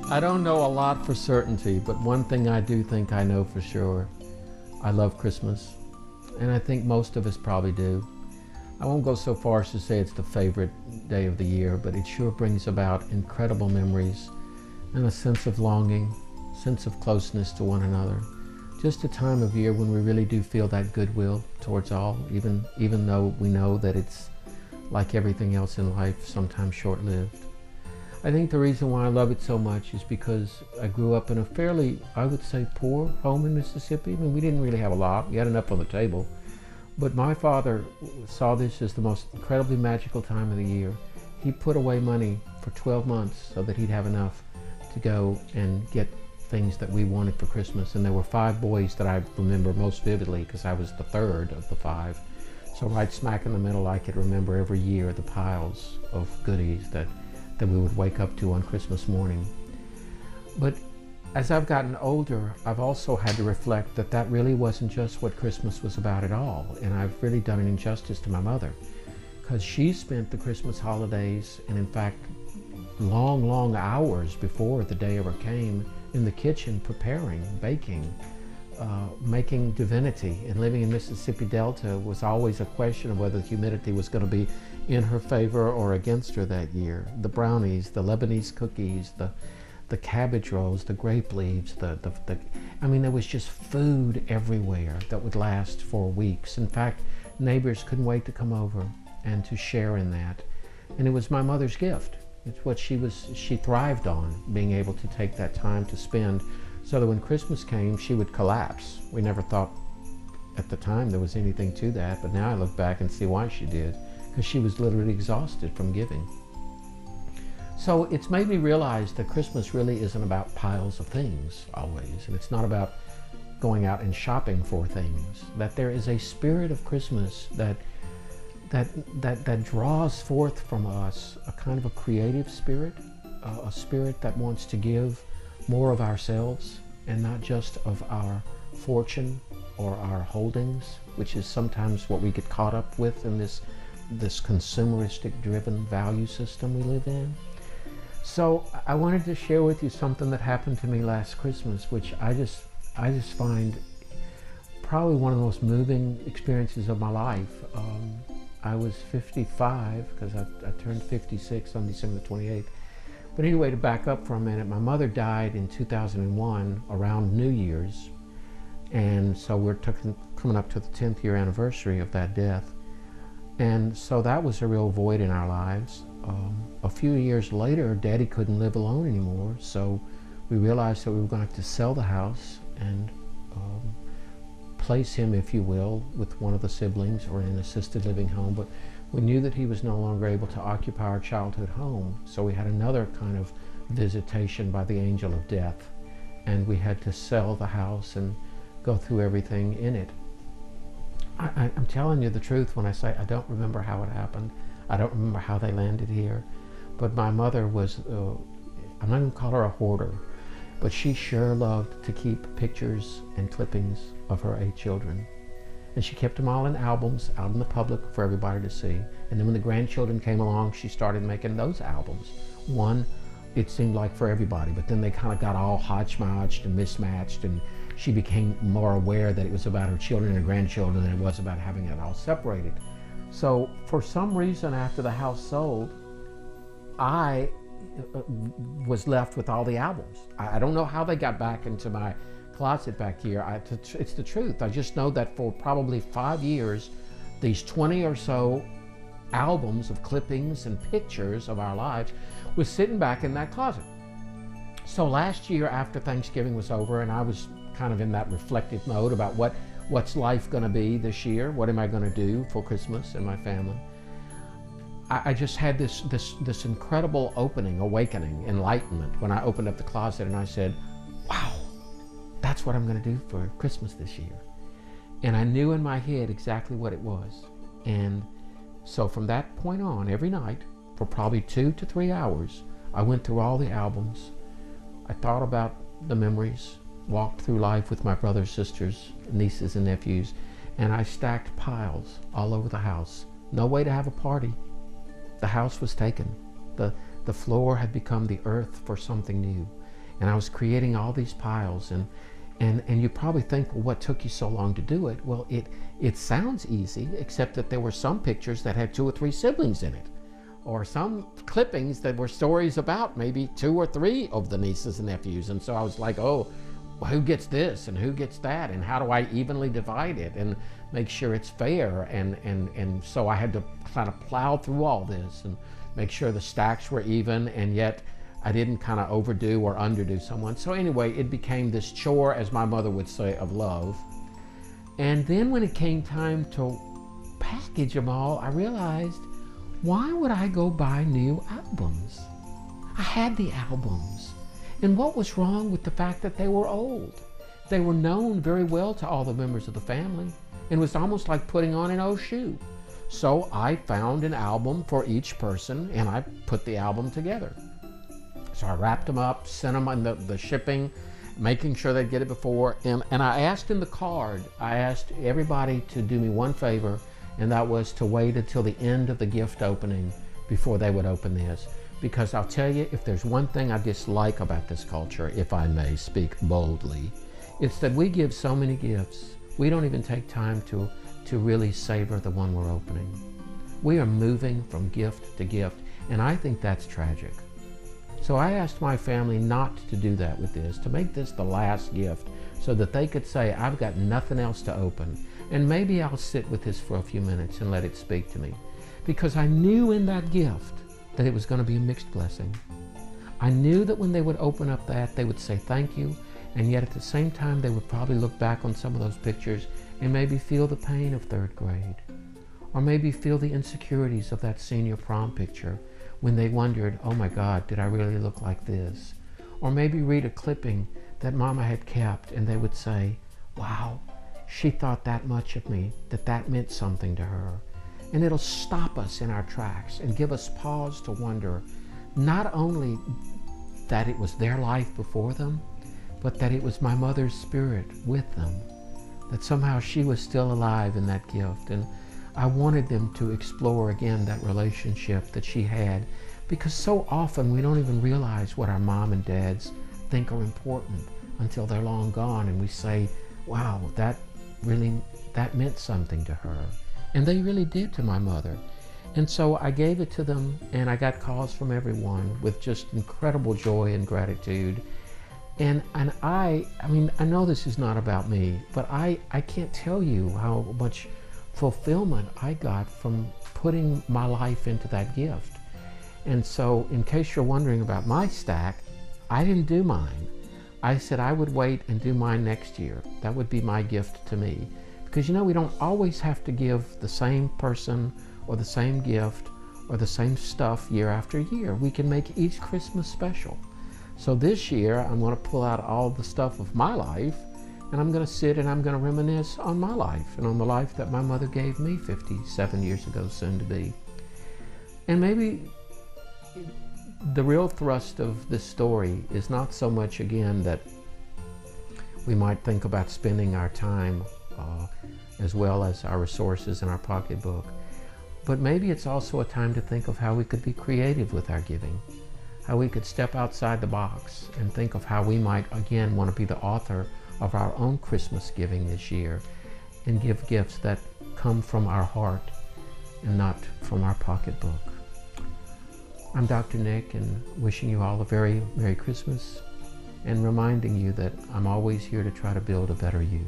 I don't know a lot for certainty, but one thing I do think I know for sure. I love Christmas, and I think most of us probably do. I won't go so far as to say it's the favorite day of the year, but it sure brings about incredible memories and a sense of longing, sense of closeness to one another. Just a time of year when we really do feel that goodwill towards all, even though we know that it's like everything else in life, sometimes short-lived. I think the reason why I love it so much is because I grew up in a fairly, I would say, poor home in Mississippi. I mean, we didn't really have a lot. We had enough on the table. But my father saw this as the most incredibly magical time of the year. He put away money for 12 months so that he'd have enough to go and get things that we wanted for Christmas. And there were 5 boys that I remember most vividly because I was the third of the 5. So right smack in the middle, I could remember every year the piles of goodies that we would wake up to on Christmas morning. But as I've gotten older, I've also had to reflect that that really wasn't just what Christmas was about at all. And I've really done an injustice to my mother, because she spent the Christmas holidays, and in fact, long, long hours before the day ever came, in the kitchen preparing, baking, making divinity. And living in Mississippi Delta was always a question of whether the humidity was going to be in her favor or against her that year. The brownies, the Lebanese cookies, the cabbage rolls, the grape leaves, I mean, there was just food everywhere that would last for weeks. In fact, neighbors couldn't wait to come over and to share in that. And it was my mother's gift. It's what she thrived on, being able to take that time to spend, so that when Christmas came, she would collapse. We never thought at the time there was anything to that, but now I look back and see why she did, because she was literally exhausted from giving. So it's made me realize that Christmas really isn't about piles of things always, and it's not about going out and shopping for things. That there is a spirit of Christmas that draws forth from us a kind of a creative spirit, a spirit that wants to give more of ourselves and not just of our fortune or our holdings, which is sometimes what we get caught up with in this consumeristic driven value system we live in. So I wanted to share with you something that happened to me last Christmas, which I just find probably one of the most moving experiences of my life. I was 55 because I turned 56 on December 28th. But anyway, to back up for a minute, my mother died in 2001 around New Year's. And so we're coming up to the 10th year anniversary of that death. And so that was a real void in our lives. A few years later, Daddy couldn't live alone anymore. So we realized that we were going to have to sell the house and place him, if you will, with one of the siblings or in an assisted living home. But we knew that he was no longer able to occupy our childhood home, so we had another kind of visitation by the angel of death, and we had to sell the house and go through everything in it. I'm telling you the truth when I say I don't remember how it happened. I don't remember how they landed here, but my mother was, I'm not going to call her a hoarder, but she sure loved to keep pictures and clippings of her 8 children. And she kept them all in albums out in the public for everybody to see. And then when the grandchildren came along, she started making those albums. One, it seemed like for everybody, but then they kind of got all hodgepodged and mismatched, and she became more aware that it was about her children and her grandchildren than it was about having it all separated. So for some reason, after the house sold, I was left with all the albums. I don't know how they got back into my closet back here. It's the truth. I just know that for probably 5 years, these 20 or so albums of clippings and pictures of our lives was sitting back in that closet. So last year, after Thanksgiving was over, and I was kind of in that reflective mode about what's life going to be this year, what am I going to do for Christmas and my family, I just had this incredible awakening, enlightenment when I opened up the closet and I said, wow, that's what I'm going to do for Christmas this year. And I knew in my head exactly what it was. And so from that point on, every night, for probably 2 to 3 hours, I went through all the albums. I thought about the memories, walked through life with my brothers, sisters, nieces, and nephews, and I stacked piles all over the house. No way to have a party. The house was taken. The floor had become the earth for something new. And I was creating all these piles, and you probably think, well, what took you so long to do it? Well, it sounds easy, except that there were some pictures that had 2 or 3 siblings in it, or some clippings that were stories about maybe 2 or 3 of the nieces and nephews. And so I was like, oh, well, who gets this and who gets that, and how do I evenly divide it and make sure it's fair? And so I had to kind of plow through all this and make sure the stacks were even, and yet I didn't kind of overdo or underdo someone. So anyway, it became this chore, as my mother would say, of love. And then when it came time to package them all, I realized, why would I go buy new albums? I had the albums. And what was wrong with the fact that they were old? They were known very well to all the members of the family, and it was almost like putting on an old shoe. So I found an album for each person, and I put the album together. So I wrapped them up, sent them on the shipping, making sure they'd get it before. And I asked in the card, I asked everybody to do me one favor, and that was to wait until the end of the gift opening before they would open this. Because I'll tell you, if there's one thing I dislike about this culture, if I may speak boldly, it's that we give so many gifts. We don't even take time to really savor the one we're opening. We are moving from gift to gift, and I think that's tragic. So I asked my family not to do that with this, to make this the last gift so that they could say, I've got nothing else to open, and maybe I'll sit with this for a few minutes and let it speak to me. Because I knew in that gift that it was going to be a mixed blessing. I knew that when they would open up that, they would say thank you, and yet at the same time they would probably look back on some of those pictures and maybe feel the pain of 3rd grade, or maybe feel the insecurities of that senior prom picture when they wondered, oh my God, did I really look like this? Or maybe read a clipping that Mama had kept, and they would say, wow, she thought that much of me, that meant something to her. And it'll stop us in our tracks and give us pause to wonder, not only that it was their life before them, but that it was my mother's spirit with them, that somehow she was still alive in that gift. And I wanted them to explore again that relationship that she had, because so often we don't even realize what our mom and dads think are important until they're long gone, and we say, wow, that meant something to her. And they really did to my mother. And so I gave it to them, and I got calls from everyone with just incredible joy and gratitude. And I mean, I know this is not about me, but I can't tell you how much fulfillment I got from putting my life into that gift. And so, in case you're wondering about my stack, I didn't do mine. I said I would wait and do mine next year. That would be my gift to me. Because, you know, we don't always have to give the same person or the same gift or the same stuff year after year. We can make each Christmas special. So this year, I'm going to pull out all the stuff of my life, and I'm going to sit and I'm going to reminisce on my life and on the life that my mother gave me 57 years ago, soon to be. And maybe the real thrust of this story is not so much, again, that we might think about spending our time as well as our resources in our pocketbook, but maybe it's also a time to think of how we could be creative with our giving, how we could step outside the box and think of how we might, again, want to be the author of our own Christmas giving this year and give gifts that come from our heart and not from our pocketbook. I'm Dr. Nick, and wishing you all a very Merry Christmas, and reminding you that I'm always here to try to build a better you.